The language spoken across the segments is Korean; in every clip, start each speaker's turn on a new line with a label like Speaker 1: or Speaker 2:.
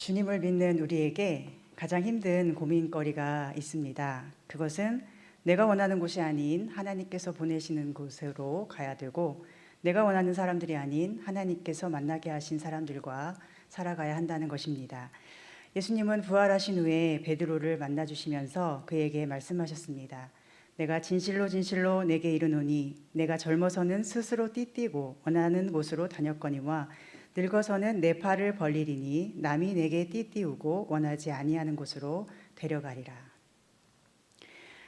Speaker 1: 주님을 믿는 우리에게 가장 힘든 고민거리가 있습니다. 그것은 내가 원하는 곳이 아닌 하나님께서 보내시는 곳으로 가야 되고, 내가 원하는 사람들이 아닌 하나님께서 만나게 하신 사람들과 살아가야 한다는 것입니다. 예수님은 부활하신 후에 베드로를 만나 주시면서 그에게 말씀하셨습니다. 내가 진실로 진실로 내게 이르노니 내가 젊어서는 스스로 띠띠고 원하는 곳으로 다녔거니와 늙어서는 내 팔을 벌리리니 남이 내게 띠띠우고 원하지 아니하는 곳으로 데려가리라.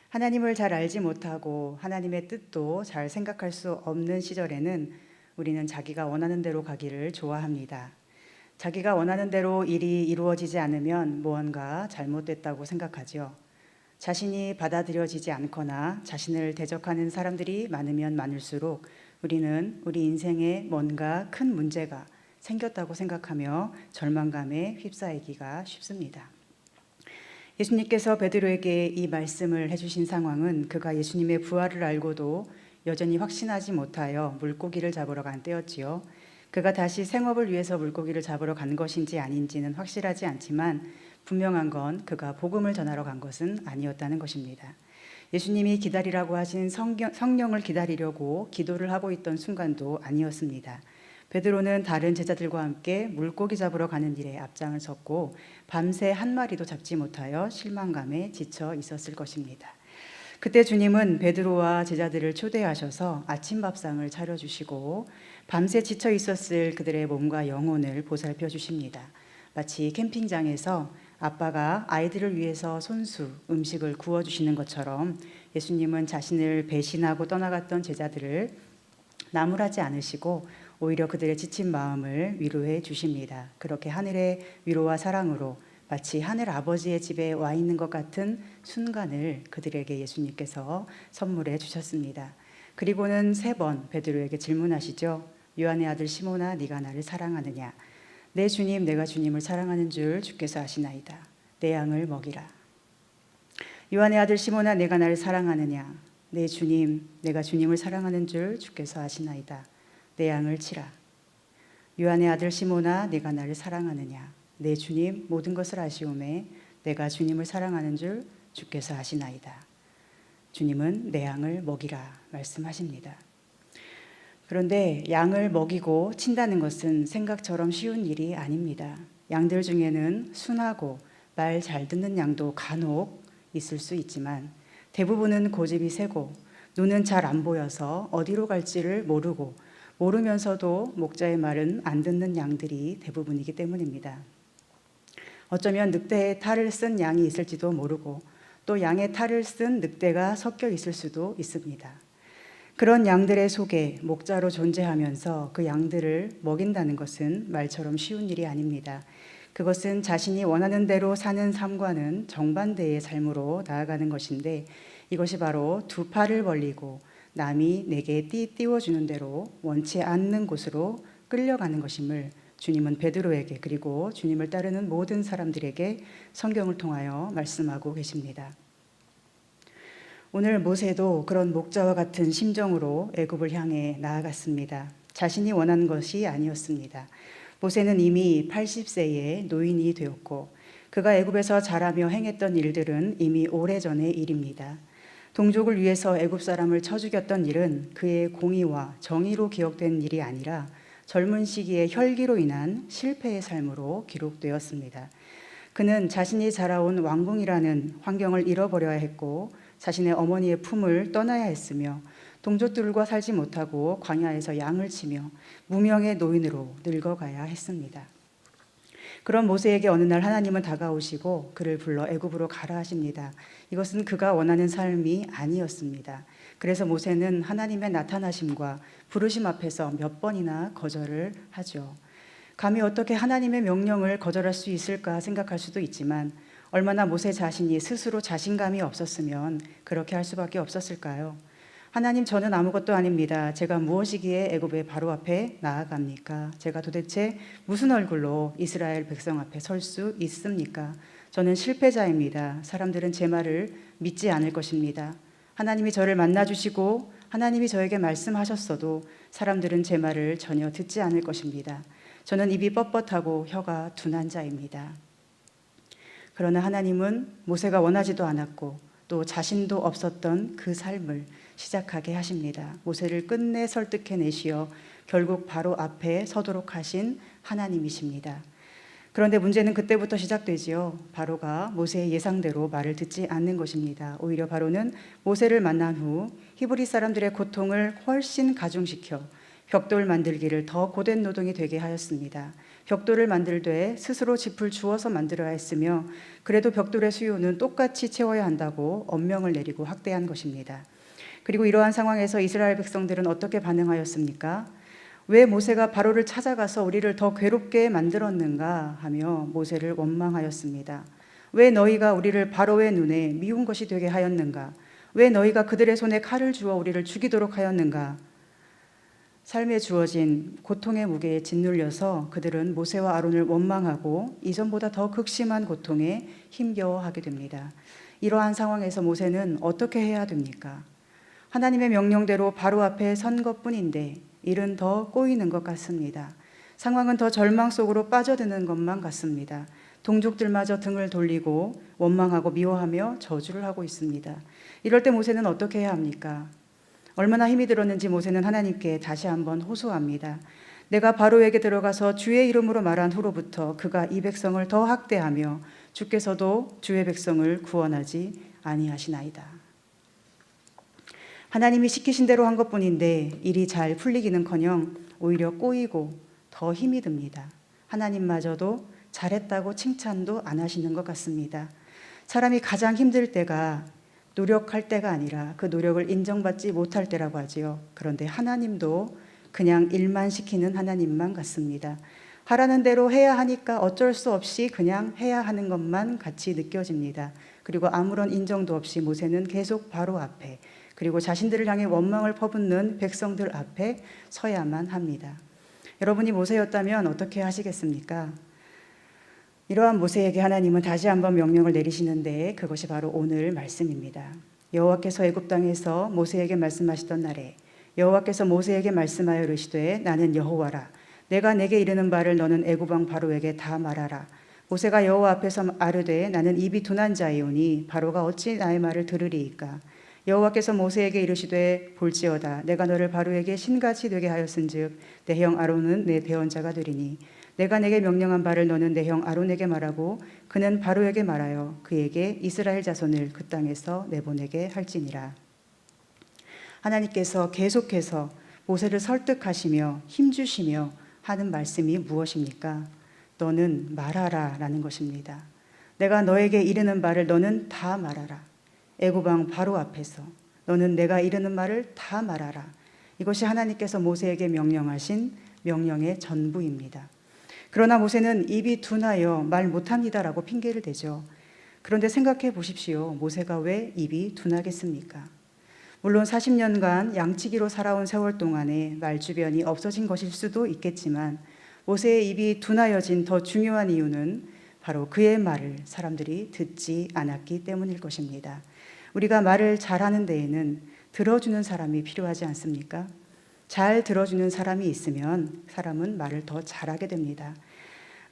Speaker 1: 하나님을 잘 알지 못하고 하나님의 뜻도 잘 생각할 수 없는 시절에는 우리는 자기가 원하는 대로 가기를 좋아합니다. 자기가 원하는 대로 일이 이루어지지 않으면 무언가 잘못됐다고 생각하죠. 자신이 받아들여지지 않거나 자신을 대적하는 사람들이 많으면 많을수록 우리는 우리 인생에 뭔가 큰 문제가 생겼다고 생각하며 절망감에 휩싸이기가 쉽습니다. 예수님께서 베드로에게 이 말씀을 해주신 상황은 그가 예수님의 부활을 알고도 여전히 확신하지 못하여 물고기를 잡으러 간 때였지요. 그가 다시 생업을 위해서 물고기를 잡으러 간 것인지 아닌지는 확실하지 않지만 분명한 건 그가 복음을 전하러 간 것은 아니었다는 것입니다. 예수님이 기다리라고 하신 성령을 기다리려고 기도를 하고 있던 순간도 아니었습니다. 베드로는 다른 제자들과 함께 물고기 잡으러 가는 일에 앞장을 섰고 밤새 한 마리도 잡지 못하여 실망감에 지쳐 있었을 것입니다. 그때 주님은 베드로와 제자들을 초대하셔서 아침 밥상을 차려주시고 밤새 지쳐 있었을 그들의 몸과 영혼을 보살펴 주십니다. 마치 캠핑장에서 아빠가 아이들을 위해서 손수 음식을 구워주시는 것처럼 예수님은 자신을 배신하고 떠나갔던 제자들을 나무라지 않으시고 오히려 그들의 지친 마음을 위로해 주십니다. 그렇게 하늘의 위로와 사랑으로 마치 하늘 아버지의 집에 와 있는 것 같은 순간을 그들에게 예수님께서 선물해 주셨습니다. 그리고는 3번 베드로에게 질문하시죠. 요한의 아들 시몬아, 네가 나를 사랑하느냐? 내 주님, 내가 주님을 사랑하는 줄 주께서 아시나이다. 내 양을 먹이라. 요한의 아들 시몬아, 내가 나를 사랑하느냐? 내 주님, 내가 주님을 사랑하는 줄 주께서 아시나이다. 내 양을 치라. 요한의 아들 시몬아, 네가 나를 사랑하느냐? 내 주님, 모든 것을 아시오매 내가 주님을 사랑하는 줄 주께서 아시나이다. 주님은 내 양을 먹이라 말씀하십니다. 그런데 양을 먹이고 친다는 것은 생각처럼 쉬운 일이 아닙니다. 양들 중에는 순하고 말 잘 듣는 양도 간혹 있을 수 있지만 대부분은 고집이 세고 눈은 잘 안 보여서 어디로 갈지를 모르면서도 목자의 말은 안 듣는 양들이 대부분이기 때문입니다. 어쩌면 늑대의 탈을 쓴 양이 있을지도 모르고 또 양의 탈을 쓴 늑대가 섞여 있을 수도 있습니다. 그런 양들의 속에 목자로 존재하면서 그 양들을 먹인다는 것은 말처럼 쉬운 일이 아닙니다. 그것은 자신이 원하는 대로 사는 삶과는 정반대의 삶으로 나아가는 것인데 이것이 바로 2팔을 벌리고 남이 내게 띄워주는 대로 원치 않는 곳으로 끌려가는 것임을 주님은 베드로에게 그리고 주님을 따르는 모든 사람들에게 성경을 통하여 말씀하고 계십니다. 오늘 모세도 그런 목자와 같은 심정으로 애굽을 향해 나아갔습니다. 자신이 원하는 것이 아니었습니다. 모세는 이미 80세의 노인이 되었고 그가 애굽에서 자라며 행했던 일들은 이미 오래전의 일입니다. 동족을 위해서 애굽 사람을 쳐 죽였던 일은 그의 공의와 정의로 기억된 일이 아니라 젊은 시기의 혈기로 인한 실패의 삶으로 기록되었습니다. 그는 자신이 자라온 왕궁이라는 환경을 잃어버려야 했고 자신의 어머니의 품을 떠나야 했으며 동족들과 살지 못하고 광야에서 양을 치며 무명의 노인으로 늙어가야 했습니다. 그런 모세에게 어느 날 하나님은 다가오시고 그를 불러 애굽으로 가라 하십니다. 이것은 그가 원하는 삶이 아니었습니다. 그래서 모세는 하나님의 나타나심과 부르심 앞에서 몇 번이나 거절을 하죠. 감히 어떻게 하나님의 명령을 거절할 수 있을까 생각할 수도 있지만 얼마나 모세 자신이 스스로 자신감이 없었으면 그렇게 할 수밖에 없었을까요? 하나님, 저는 아무것도 아닙니다. 제가 무엇이기에 애굽의 바로 앞에 나아갑니까? 제가 도대체 무슨 얼굴로 이스라엘 백성 앞에 설 수 있습니까? 저는 실패자입니다. 사람들은 제 말을 믿지 않을 것입니다. 하나님이 저를 만나주시고 하나님이 저에게 말씀하셨어도 사람들은 제 말을 전혀 듣지 않을 것입니다. 저는 입이 뻣뻣하고 혀가 둔한 자입니다. 그러나 하나님은 모세가 원하지도 않았고 또 자신도 없었던 그 삶을 시작하게 하십니다. 모세를 끝내 설득해내시어 결국 바로 앞에 서도록 하신 하나님이십니다. 그런데 문제는 그때부터 시작되지요. 바로가 모세의 예상대로 말을 듣지 않는 것입니다. 오히려 바로는 모세를 만난 후 히브리 사람들의 고통을 훨씬 가중시켜 벽돌 만들기를 더 고된 노동이 되게 하였습니다. 벽돌을 만들되 스스로 짚을 주어서 만들어야 했으며 그래도 벽돌의 수요는 똑같이 채워야 한다고 엄명을 내리고 학대한 것입니다. 그리고 이러한 상황에서 이스라엘 백성들은 어떻게 반응하였습니까? 왜 모세가 바로를 찾아가서 우리를 더 괴롭게 만들었는가 하며 모세를 원망하였습니다. 왜 너희가 우리를 바로의 눈에 미운 것이 되게 하였는가? 왜 너희가 그들의 손에 칼을 주어 우리를 죽이도록 하였는가? 삶에 주어진 고통의 무게에 짓눌려서 그들은 모세와 아론을 원망하고 이전보다 더 극심한 고통에 힘겨워하게 됩니다. 이러한 상황에서 모세는 어떻게 해야 됩니까? 하나님의 명령대로 바로 앞에 선 것뿐인데 일은 더 꼬이는 것 같습니다. 상황은 더 절망 속으로 빠져드는 것만 같습니다. 동족들마저 등을 돌리고 원망하고 미워하며 저주를 하고 있습니다. 이럴 때 모세는 어떻게 해야 합니까? 얼마나 힘이 들었는지 모세는 하나님께 다시 한번 호소합니다. 내가 바로에게 들어가서 주의 이름으로 말한 후로부터 그가 이 백성을 더 학대하며 주께서도 주의 백성을 구원하지 아니하시나이다. 하나님이 시키신 대로 한 것뿐인데 일이 잘 풀리기는커녕 오히려 꼬이고 더 힘이 듭니다. 하나님마저도 잘했다고 칭찬도 안 하시는 것 같습니다. 사람이 가장 힘들 때가 노력할 때가 아니라 그 노력을 인정받지 못할 때라고 하지요. 그런데 하나님도 그냥 일만 시키는 하나님만 같습니다. 하라는 대로 해야 하니까 어쩔 수 없이 그냥 해야 하는 것만 같이 느껴집니다. 그리고 아무런 인정도 없이 모세는 계속 바로 앞에 그리고 자신들을 향해 원망을 퍼붓는 백성들 앞에 서야만 합니다. 여러분이 모세였다면 어떻게 하시겠습니까? 이러한 모세에게 하나님은 다시 한번 명령을 내리시는데 그것이 바로 오늘 말씀입니다. 여호와께서 애굽 땅에서 모세에게 말씀하시던 날에 여호와께서 모세에게 말씀하여 이르시되 나는 여호와라. 내가 내게 이르는 바를 너는 애굽 왕 바로에게 다 말하라. 모세가 여호와 앞에서 아뢰되 나는 입이 둔한 자이오니 바로가 어찌 나의 말을 들으리이까. 여호와께서 모세에게 이르시되 볼지어다 내가 너를 바로에게 신같이 되게 하였은즉 내 형 아론은 내 대언자가 되리니 내가 내게 명령한 바를 너는 내 형 아론에게 말하고 그는 바로에게 말하여 그에게 이스라엘 자손을 그 땅에서 내보내게 할지니라. 하나님께서 계속해서 모세를 설득하시며 힘주시며 하는 말씀이 무엇입니까? 너는 말하라 라는 것입니다. 내가 너에게 이르는 바를 너는 다 말하라. 애굽 왕 바로 앞에서 너는 내가 이르는 말을 다 말하라. 이것이 하나님께서 모세에게 명령하신 명령의 전부입니다. 그러나 모세는 입이 둔하여 말 못합니다라고 핑계를 대죠. 그런데 생각해 보십시오. 모세가 왜 입이 둔하겠습니까? 물론 40년간 양치기로 살아온 세월 동안에 말 주변이 없어진 것일 수도 있겠지만 모세의 입이 둔하여진 더 중요한 이유는 바로 그의 말을 사람들이 듣지 않았기 때문일 것입니다. 우리가 말을 잘하는 데에는 들어주는 사람이 필요하지 않습니까? 잘 들어주는 사람이 있으면 사람은 말을 더 잘하게 됩니다.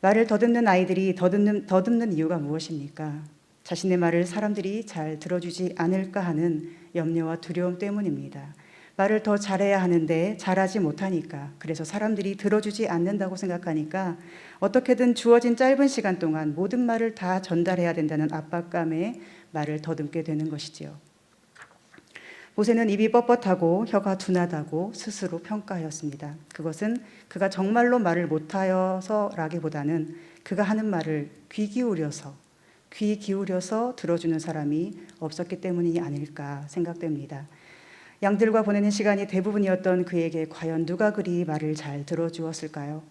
Speaker 1: 말을 더듬는 아이들이 더듬는 이유가 무엇입니까? 자신의 말을 사람들이 잘 들어주지 않을까 하는 염려와 두려움 때문입니다. 말을 더 잘해야 하는데 잘하지 못하니까, 그래서 사람들이 들어주지 않는다고 생각하니까 어떻게든 주어진 짧은 시간 동안 모든 말을 다 전달해야 된다는 압박감에 말을 더듬게 되는 것이지요. 모세는 입이 뻣뻣하고 혀가 둔하다고 스스로 평가하였습니다. 그것은 그가 정말로 말을 못하여서라기보다는 그가 하는 말을 귀 기울여서 들어주는 사람이 없었기 때문이 아닐까 생각됩니다. 양들과 보내는 시간이 대부분이었던 그에게 과연 누가 그리 말을 잘 들어주었을까요?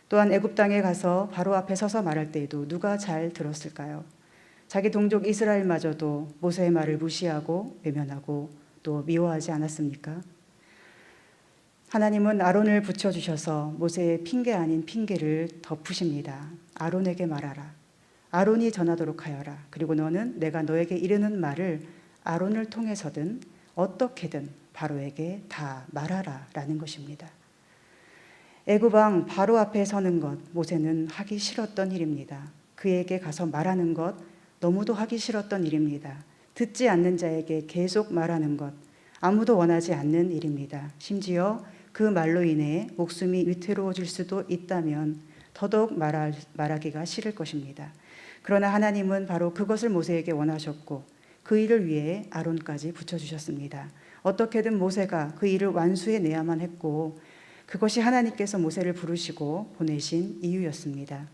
Speaker 1: 또한 애굽 땅에 가서 바로 앞에 서서 말할 때에도 누가 잘 들었을까요? 자기 동족 이스라엘마저도 모세의 말을 무시하고 외면하고 또 미워하지 않았습니까? 하나님은 아론을 붙여주셔서 모세의 핑계 아닌 핑계를 덮으십니다. 아론에게 말하라. 아론이 전하도록 하여라. 그리고 너는 내가 너에게 이르는 말을 아론을 통해서든 어떻게든 바로에게 다 말하라 라는 것입니다. 애굽 왕 바로 앞에 서는 것 모세는 하기 싫었던 일입니다. 그에게 가서 말하는 것 너무도 하기 싫었던 일입니다. 듣지 않는 자에게 계속 말하는 것 아무도 원하지 않는 일입니다. 심지어 그 말로 인해 목숨이 위태로워질 수도 있다면 더더욱 말하기가 싫을 것입니다. 그러나 하나님은 바로 그것을 모세에게 원하셨고 그 일을 위해 아론까지 붙여주셨습니다. 어떻게든 모세가 그 일을 완수해내야만 했고 그것이 하나님께서 모세를 부르시고 보내신 이유였습니다.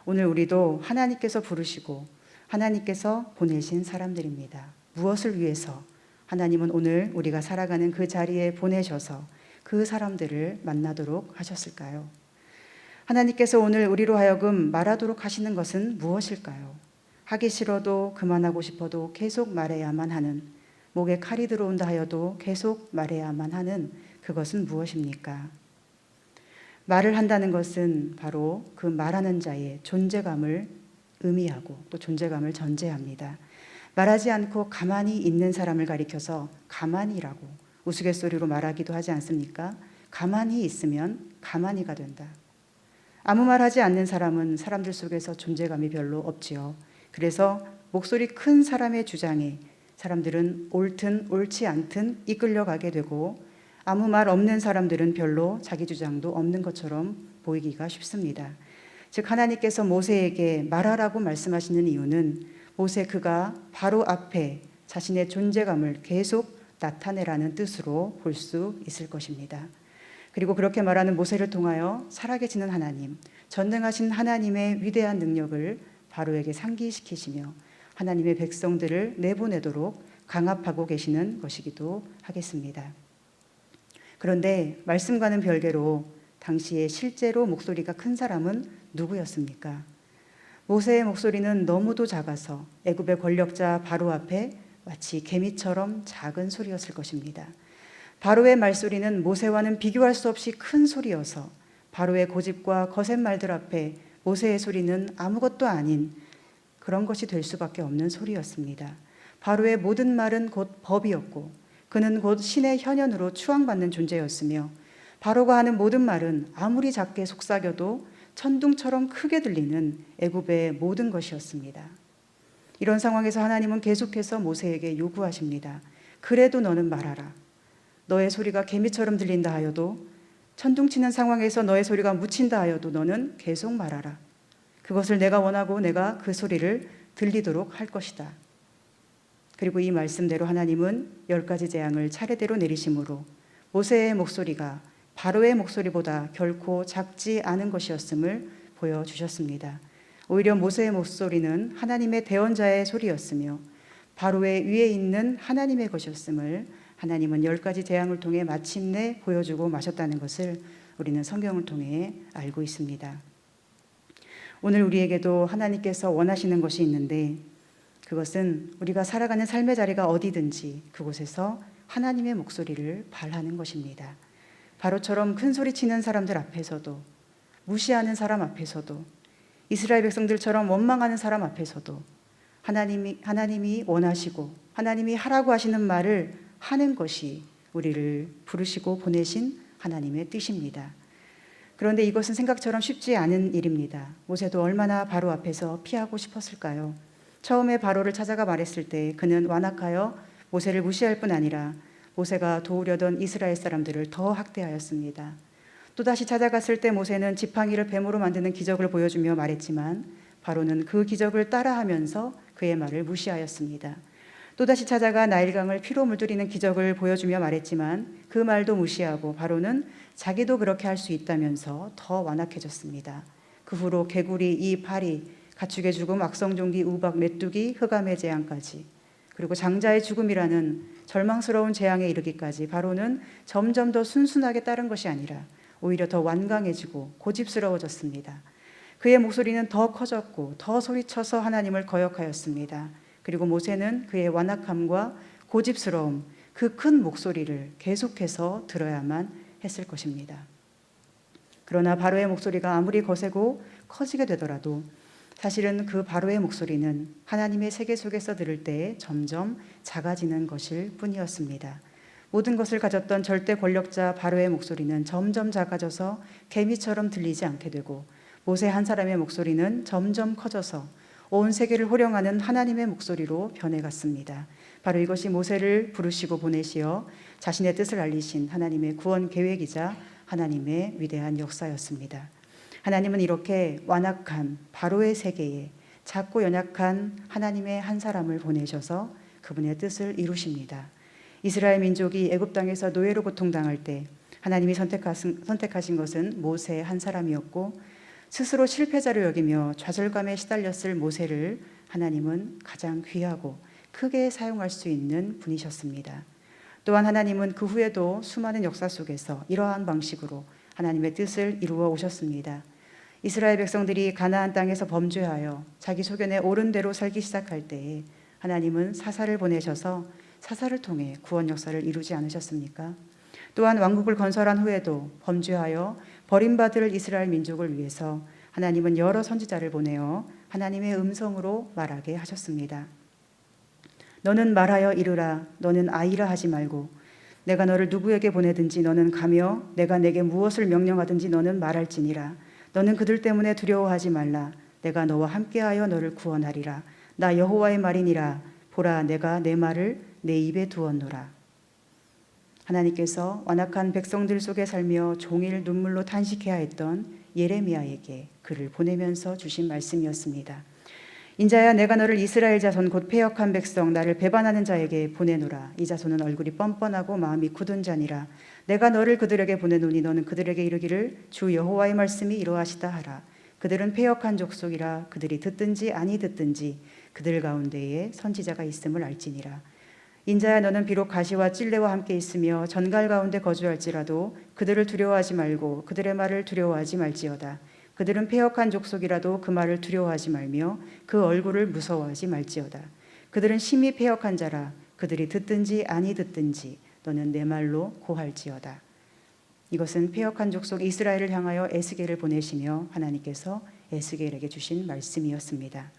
Speaker 1: 오늘 우리도 하나님께서 부르시고 하나님께서 보내신 사람들입니다. 무엇을 위해서? 하나님은 오늘 우리가 살아가는 그 자리에 보내셔서 그 사람들을 만나도록 하셨을까요? 하나님께서 오늘 우리로 하여금 말하도록 하시는 것은 무엇일까요? 하기 싫어도 그만하고 싶어도 계속 말해야만 하는, 목에 칼이 들어온다 하여도 계속 말해야만 하는 그것은 무엇입니까? 말을 한다는 것은 바로 그 말하는 자의 존재감을 의미하고 또 존재감을 전제합니다. 말하지 않고 가만히 있는 사람을 가리켜서 가만히라고 우스갯소리로 말하기도 하지 않습니까? 가만히 있으면 가만히가 된다. 아무 말 하지 않는 사람은 사람들 속에서 존재감이 별로 없지요. 그래서 목소리 큰 사람의 주장에 사람들은 옳든 옳지 않든 이끌려가게 되고 아무 말 없는 사람들은 별로 자기 주장도 없는 것처럼 보이기가 쉽습니다. 즉 하나님께서 모세에게 말하라고 말씀하시는 이유는 모세 그가 바로 앞에 자신의 존재감을 계속 나타내라는 뜻으로 볼 수 있을 것입니다. 그리고 그렇게 말하는 모세를 통하여 살아계시는 하나님, 전능하신 하나님의 위대한 능력을 바로에게 상기시키시며 하나님의 백성들을 내보내도록 강압하고 계시는 것이기도 하겠습니다. 그런데 말씀과는 별개로 당시에 실제로 목소리가 큰 사람은 누구였습니까? 모세의 목소리는 너무도 작아서 애굽의 권력자 바로 앞에 마치 개미처럼 작은 소리였을 것입니다. 바로의 말소리는 모세와는 비교할 수 없이 큰 소리여서 바로의 고집과 거센 말들 앞에 모세의 소리는 아무것도 아닌 그런 것이 될 수밖에 없는 소리였습니다. 바로의 모든 말은 곧 법이었고 그는 곧 신의 현현으로 추앙받는 존재였으며 바로가 하는 모든 말은 아무리 작게 속삭여도 천둥처럼 크게 들리는 애굽의 모든 것이었습니다. 이런 상황에서 하나님은 계속해서 모세에게 요구하십니다. 그래도 너는 말하라. 너의 소리가 개미처럼 들린다 하여도 천둥치는 상황에서 너의 소리가 묻힌다 하여도 너는 계속 말하라. 그것을 내가 원하고 내가 그 소리를 들리도록 할 것이다. 그리고 이 말씀대로 하나님은 10가지 재앙을 차례대로 내리심으로 모세의 목소리가 바로의 목소리보다 결코 작지 않은 것이었음을 보여주셨습니다. 오히려 모세의 목소리는 하나님의 대언자의 소리였으며 바로의 위에 있는 하나님의 것이었음을 하나님은 10가지 재앙을 통해 마침내 보여주고 마셨다는 것을 우리는 성경을 통해 알고 있습니다. 오늘 우리에게도 하나님께서 원하시는 것이 있는데 그것은 우리가 살아가는 삶의 자리가 어디든지 그곳에서 하나님의 목소리를 발하는 것입니다. 바로처럼 큰 소리 치는 사람들 앞에서도 무시하는 사람 앞에서도 이스라엘 백성들처럼 원망하는 사람 앞에서도 하나님이 원하시고 하나님이 하라고 하시는 말을 하는 것이 우리를 부르시고 보내신 하나님의 뜻입니다. 그런데 이것은 생각처럼 쉽지 않은 일입니다. 모세도 얼마나 바로 앞에서 피하고 싶었을까요? 처음에 바로를 찾아가 말했을 때 그는 완악하여 모세를 무시할 뿐 아니라 모세가 도우려던 이스라엘 사람들을 더 학대하였습니다. 또다시 찾아갔을 때 모세는 지팡이를 뱀으로 만드는 기적을 보여주며 말했지만 바로는 그 기적을 따라하면서 그의 말을 무시하였습니다. 또다시 찾아가 나일강을 피로 물들이는 기적을 보여주며 말했지만 그 말도 무시하고 바로는 자기도 그렇게 할 수 있다면서 더 완악해졌습니다. 그 후로 개구리, 이 파리, 가축의 죽음, 악성종기, 우박, 메뚜기, 흑암의 재앙까지 그리고 장자의 죽음이라는 절망스러운 재앙에 이르기까지 바로는 점점 더 순순하게 따른 것이 아니라 오히려 더 완강해지고 고집스러워졌습니다. 그의 목소리는 더 커졌고 더 소리쳐서 하나님을 거역하였습니다. 그리고 모세는 그의 완악함과 고집스러움, 그 큰 목소리를 계속해서 들어야만 했을 것입니다. 그러나 바로의 목소리가 아무리 거세고 커지게 되더라도 사실은 그 바로의 목소리는 하나님의 세계 속에서 들을 때 점점 작아지는 것일 뿐이었습니다. 모든 것을 가졌던 절대 권력자 바로의 목소리는 점점 작아져서 개미처럼 들리지 않게 되고, 모세 한 사람의 목소리는 점점 커져서 온 세계를 호령하는 하나님의 목소리로 변해갔습니다. 바로 이것이 모세를 부르시고 보내시어 자신의 뜻을 알리신 하나님의 구원 계획이자 하나님의 위대한 역사였습니다. 하나님은 이렇게 완악한 바로의 세계에 작고 연약한 하나님의 한 사람을 보내셔서 그분의 뜻을 이루십니다. 이스라엘 민족이 애굽 땅에서 노예로 고통당할 때 하나님이 선택하신 것은 모세 한 사람이었고, 스스로 실패자로 여기며 좌절감에 시달렸을 모세를 하나님은 가장 귀하고 크게 사용할 수 있는 분이셨습니다. 또한 하나님은 그 후에도 수많은 역사 속에서 이러한 방식으로 하나님의 뜻을 이루어 오셨습니다. 이스라엘 백성들이 가나안 땅에서 범죄하여 자기 소견에 옳은 대로 살기 시작할 때에 하나님은 사사를 보내셔서 사사를 통해 구원 역사를 이루지 않으셨습니까? 또한 왕국을 건설한 후에도 범죄하여 버림받을 이스라엘 민족을 위해서 하나님은 여러 선지자를 보내어 하나님의 음성으로 말하게 하셨습니다. 너는 말하여 이르라. 너는 아이라 하지 말고, 내가 너를 누구에게 보내든지 너는 가며 내가 내게 무엇을 명령하든지 너는 말할지니라. 너는 그들 때문에 두려워하지 말라. 내가 너와 함께하여 너를 구원하리라. 나 여호와의 말이니라. 보라, 내가 내 말을 내 입에 두었노라. 하나님께서 완악한 백성들 속에 살며 종일 눈물로 탄식해야 했던 예레미야에게 그를 보내면서 주신 말씀이었습니다. 인자야, 내가 너를 이스라엘 자손 곧 패역한 백성 나를 배반하는 자에게 보내노라. 이 자손은 얼굴이 뻔뻔하고 마음이 굳은 자니라. 내가 너를 그들에게 보내노니 너는 그들에게 이르기를 주 여호와의 말씀이 이러하시다 하라. 그들은 패역한 족속이라. 그들이 듣든지 아니 듣든지 그들 가운데에 선지자가 있음을 알지니라. 인자야, 너는 비록 가시와 찔레와 함께 있으며 전갈 가운데 거주할지라도 그들을 두려워하지 말고 그들의 말을 두려워하지 말지어다. 그들은 패역한 족속이라도 그 말을 두려워하지 말며 그 얼굴을 무서워하지 말지어다. 그들은 심히 패역한 자라. 그들이 듣든지 아니 듣든지 너는 내 말로 고할지어다. 이것은 패역한 족속 이스라엘을 향하여 에스겔을 보내시며 하나님께서 에스겔에게 주신 말씀이었습니다.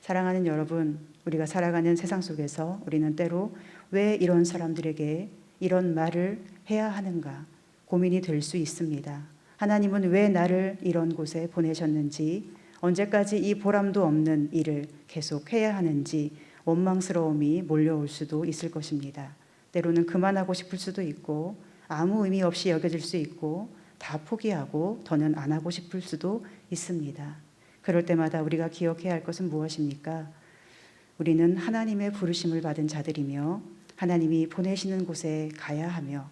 Speaker 1: 사랑하는 여러분, 우리가 살아가는 세상 속에서 우리는 때로 왜 이런 사람들에게 이런 말을 해야 하는가 고민이 될 수 있습니다. 하나님은 왜 나를 이런 곳에 보내셨는지, 언제까지 이 보람도 없는 일을 계속 해야 하는지 원망스러움이 몰려올 수도 있을 것입니다. 때로는 그만하고 싶을 수도 있고 아무 의미 없이 여겨질 수 있고 다 포기하고 더는 안 하고 싶을 수도 있습니다. 그럴 때마다 우리가 기억해야 할 것은 무엇입니까? 우리는 하나님의 부르심을 받은 자들이며 하나님이 보내시는 곳에 가야 하며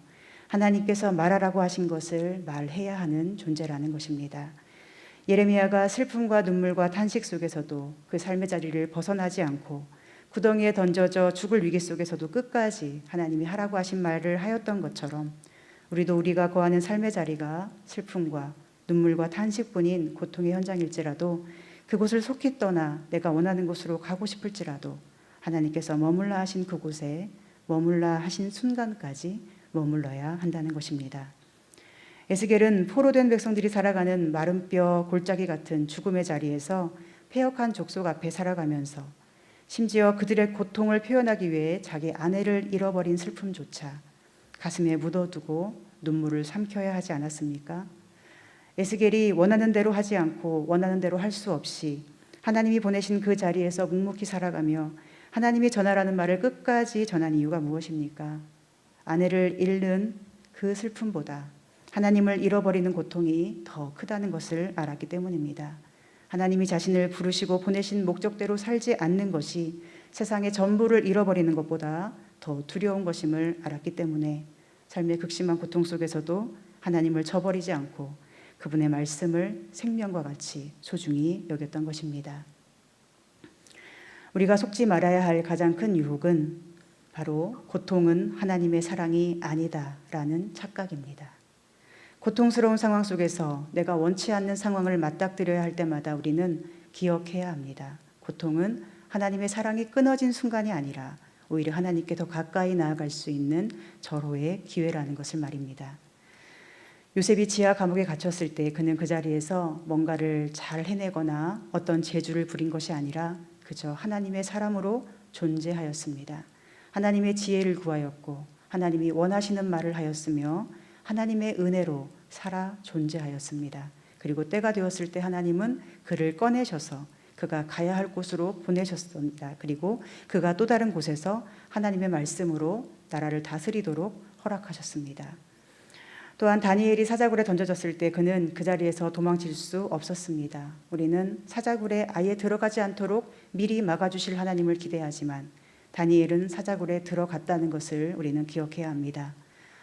Speaker 1: 하나님께서 말하라고 하신 것을 말해야 하는 존재라는 것입니다. 예레미야가 슬픔과 눈물과 탄식 속에서도 그 삶의 자리를 벗어나지 않고 구덩이에 던져져 죽을 위기 속에서도 끝까지 하나님이 하라고 하신 말을 하였던 것처럼 우리도 우리가 거하는 삶의 자리가 슬픔과 눈물과 탄식뿐인 고통의 현장일지라도 그곳을 속히 떠나 내가 원하는 곳으로 가고 싶을지라도 하나님께서 머물라 하신 그곳에 머물라 하신 순간까지 머물러야 한다는 것입니다. 에스겔은 포로된 백성들이 살아가는 마른 뼈 골짜기 같은 죽음의 자리에서 패역한 족속 앞에 살아가면서 심지어 그들의 고통을 표현하기 위해 자기 아내를 잃어버린 슬픔조차 가슴에 묻어두고 눈물을 삼켜야 하지 않았습니까? 에스겔이 원하는 대로 하지 않고 원하는 대로 할 수 없이 하나님이 보내신 그 자리에서 묵묵히 살아가며 하나님이 전하라는 말을 끝까지 전한 이유가 무엇입니까? 아내를 잃는 그 슬픔보다 하나님을 잃어버리는 고통이 더 크다는 것을 알았기 때문입니다. 하나님이 자신을 부르시고 보내신 목적대로 살지 않는 것이 세상의 전부를 잃어버리는 것보다 더 두려운 것임을 알았기 때문에 삶의 극심한 고통 속에서도 하나님을 저버리지 않고 그분의 말씀을 생명과 같이 소중히 여겼던 것입니다. 우리가 속지 말아야 할 가장 큰 유혹은 바로 고통은 하나님의 사랑이 아니다라는 착각입니다. 고통스러운 상황 속에서 내가 원치 않는 상황을 맞닥뜨려야 할 때마다 우리는 기억해야 합니다. 고통은 하나님의 사랑이 끊어진 순간이 아니라 오히려 하나님께 더 가까이 나아갈 수 있는 절호의 기회라는 것을 말입니다. 요셉이 지하 감옥에 갇혔을 때 그는 그 자리에서 뭔가를 잘 해내거나 어떤 재주를 부린 것이 아니라 그저 하나님의 사람으로 존재하였습니다. 하나님의 지혜를 구하였고 하나님이 원하시는 말을 하였으며 하나님의 은혜로 살아 존재하였습니다. 그리고 때가 되었을 때 하나님은 그를 꺼내셔서 그가 가야 할 곳으로 보내셨습니다. 그리고 그가 또 다른 곳에서 하나님의 말씀으로 나라를 다스리도록 허락하셨습니다. 또한 다니엘이 사자굴에 던져졌을 때 그는 그 자리에서 도망칠 수 없었습니다. 우리는 사자굴에 아예 들어가지 않도록 미리 막아주실 하나님을 기대하지만 다니엘은 사자굴에 들어갔다는 것을 우리는 기억해야 합니다.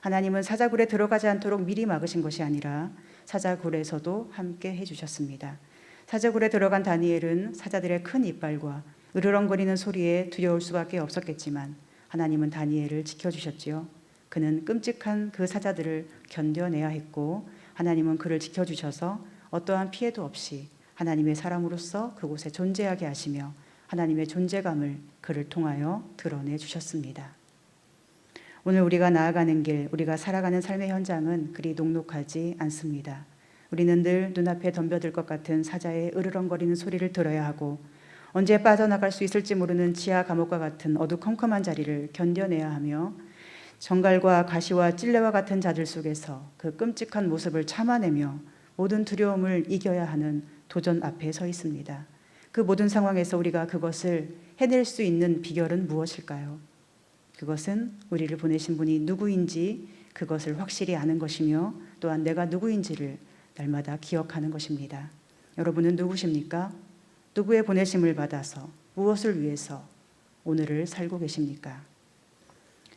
Speaker 1: 하나님은 사자굴에 들어가지 않도록 미리 막으신 것이 아니라 사자굴에서도 함께 해주셨습니다. 사자굴에 들어간 다니엘은 사자들의 큰 이빨과 으르렁거리는 소리에 두려울 수밖에 없었겠지만 하나님은 다니엘을 지켜주셨지요. 그는 끔찍한 그 사자들을 견뎌내야 했고 하나님은 그를 지켜주셔서 어떠한 피해도 없이 하나님의 사람으로서 그곳에 존재하게 하시며 하나님의 존재감을 그를 통하여 드러내 주셨습니다. 오늘 우리가 나아가는 길, 우리가 살아가는 삶의 현장은 그리 녹록하지 않습니다. 우리는 늘 눈앞에 덤벼들 것 같은 사자의 으르렁거리는 소리를 들어야 하고 언제 빠져나갈 수 있을지 모르는 지하 감옥과 같은 어두컴컴한 자리를 견뎌내야 하며 정갈과 가시와 찔레와 같은 자들 속에서 그 끔찍한 모습을 참아내며 모든 두려움을 이겨야 하는 도전 앞에 서 있습니다. 그 모든 상황에서 우리가 그것을 해낼 수 있는 비결은 무엇일까요? 그것은 우리를 보내신 분이 누구인지 그것을 확실히 아는 것이며 또한 내가 누구인지를 날마다 기억하는 것입니다. 여러분은 누구십니까? 누구의 보내심을 받아서 무엇을 위해서 오늘을 살고 계십니까?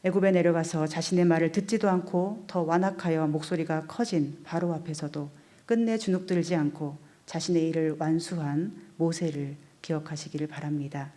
Speaker 1: 애굽에 내려가서 자신의 말을 듣지도 않고 더 완악하여 목소리가 커진 바로 앞에서도 끝내 주눅들지 않고 자신의 일을 완수한 모세를 기억하시기를 바랍니다.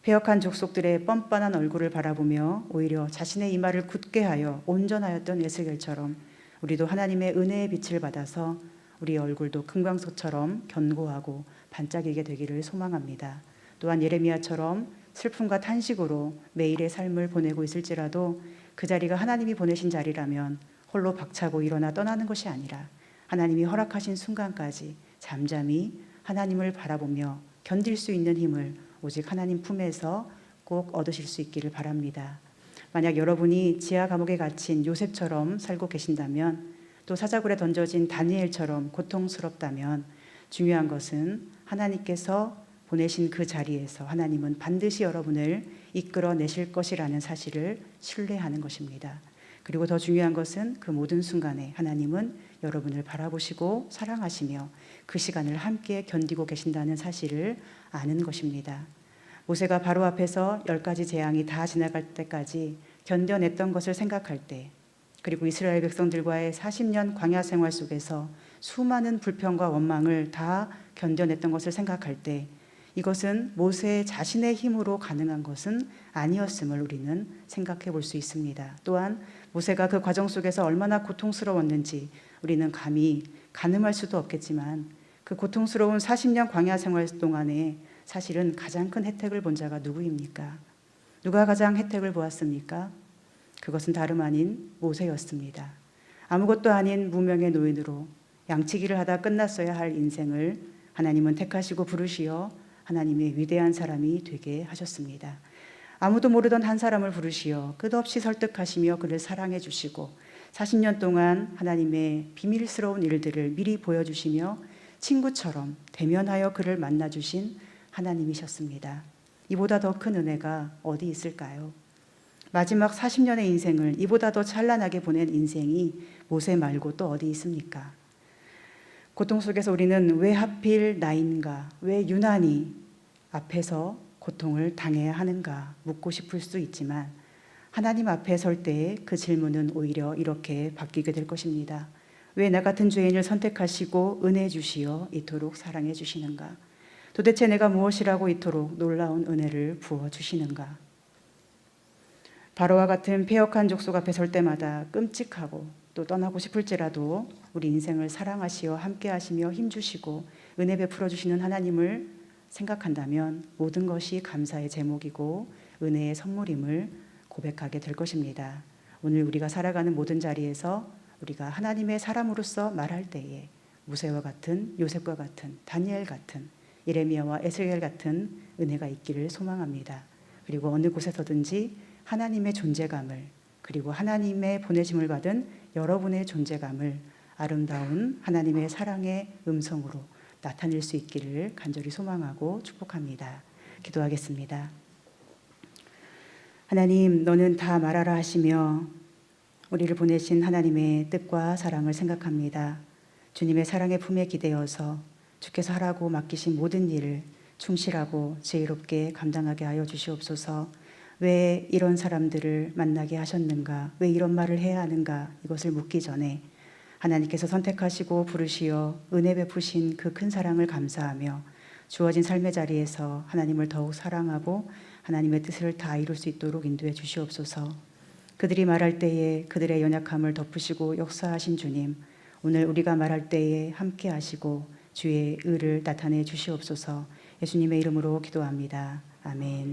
Speaker 1: 패역한 족속들의 뻔뻔한 얼굴을 바라보며 오히려 자신의 이마를 굳게 하여 온전하였던 에스겔처럼 우리도 하나님의 은혜의 빛을 받아서 우리 얼굴도 금광석처럼 견고하고 반짝이게 되기를 소망합니다. 또한 예레미야처럼 슬픔과 탄식으로 매일의 삶을 보내고 있을지라도 그 자리가 하나님이 보내신 자리라면 홀로 박차고 일어나 떠나는 것이 아니라 하나님이 허락하신 순간까지 잠잠히 하나님을 바라보며 견딜 수 있는 힘을 오직 하나님 품에서 꼭 얻으실 수 있기를 바랍니다. 만약 여러분이 지하 감옥에 갇힌 요셉처럼 살고 계신다면 또 사자굴에 던져진 다니엘처럼 고통스럽다면 중요한 것은 하나님께서 보내신 그 자리에서 하나님은 반드시 여러분을 이끌어내실 것이라는 사실을 신뢰하는 것입니다. 그리고 더 중요한 것은 그 모든 순간에 하나님은 여러분을 바라보시고 사랑하시며 그 시간을 함께 견디고 계신다는 사실을 아는 것입니다. 모세가 바로 앞에서 10가지 재앙이 다 지나갈 때까지 견뎌냈던 것을 생각할 때, 그리고 이스라엘 백성들과의 40년 광야 생활 속에서 수많은 불평과 원망을 다 견뎌냈던 것을 생각할 때 이것은 모세 자신의 힘으로 가능한 것은 아니었음을 우리는 생각해 볼 수 있습니다. 또한 모세가 그 과정 속에서 얼마나 고통스러웠는지 우리는 감히 가늠할 수도 없겠지만 그 고통스러운 40년 광야 생활 동안에 사실은 가장 큰 혜택을 본 자가 누구입니까? 누가 가장 혜택을 보았습니까? 그것은 다름 아닌 모세였습니다. 아무것도 아닌 무명의 노인으로 양치기를 하다 끝났어야 할 인생을 하나님은 택하시고 부르시어 하나님의 위대한 사람이 되게 하셨습니다. 아무도 모르던 한 사람을 부르시어 끝없이 설득하시며 그를 사랑해 주시고 40년 동안 하나님의 비밀스러운 일들을 미리 보여주시며 친구처럼 대면하여 그를 만나주신 하나님이셨습니다. 이보다 더 큰 은혜가 어디 있을까요? 마지막 40년의 인생을 이보다 더 찬란하게 보낸 인생이 모세 말고 또 어디 있습니까? 고통 속에서 우리는 왜 하필 나인가, 왜 유난히 앞에서 고통을 당해야 하는가 묻고 싶을 수 있지만 하나님 앞에 설 때의 그 질문은 오히려 이렇게 바뀌게 될 것입니다. 왜 나 같은 죄인을 선택하시고 은혜 주시어 이토록 사랑해 주시는가? 도대체 내가 무엇이라고 이토록 놀라운 은혜를 부어주시는가? 바로와 같은 패역한 족속 앞에 설 때마다 끔찍하고 또 떠나고 싶을지라도 우리 인생을 사랑하시어 함께하시며 힘주시고 은혜 베풀어 주시는 하나님을 생각한다면 모든 것이 감사의 제목이고 은혜의 선물임을 고백하게 될 것입니다. 오늘 우리가 살아가는 모든 자리에서 우리가 하나님의 사람으로서 말할 때에 모세와 같은, 요셉과 같은, 다니엘 같은, 예레미야와 에스겔 같은 은혜가 있기를 소망합니다. 그리고 어느 곳에서든지 하나님의 존재감을, 그리고 하나님의 보내심을 받은 여러분의 존재감을 아름다운 하나님의 사랑의 음성으로 나타낼 수 있기를 간절히 소망하고 축복합니다. 기도하겠습니다. 하나님, 너는 다 말하라 하시며 우리를 보내신 하나님의 뜻과 사랑을 생각합니다. 주님의 사랑의 품에 기대어서 주께서 하라고 맡기신 모든 일을 충실하고 지혜롭게 감당하게 하여 주시옵소서. 왜 이런 사람들을 만나게 하셨는가? 왜 이런 말을 해야 하는가? 이것을 묻기 전에 하나님께서 선택하시고 부르시어 은혜 베푸신 그 큰 사랑을 감사하며 주어진 삶의 자리에서 하나님을 더욱 사랑하고 하나님의 뜻을 다 이룰 수 있도록 인도해 주시옵소서. 그들이 말할 때에 그들의 연약함을 덮으시고 역사하신 주님, 오늘 우리가 말할 때에 함께 하시고 주의 의를 나타내 주시옵소서. 예수님의 이름으로 기도합니다. 아멘.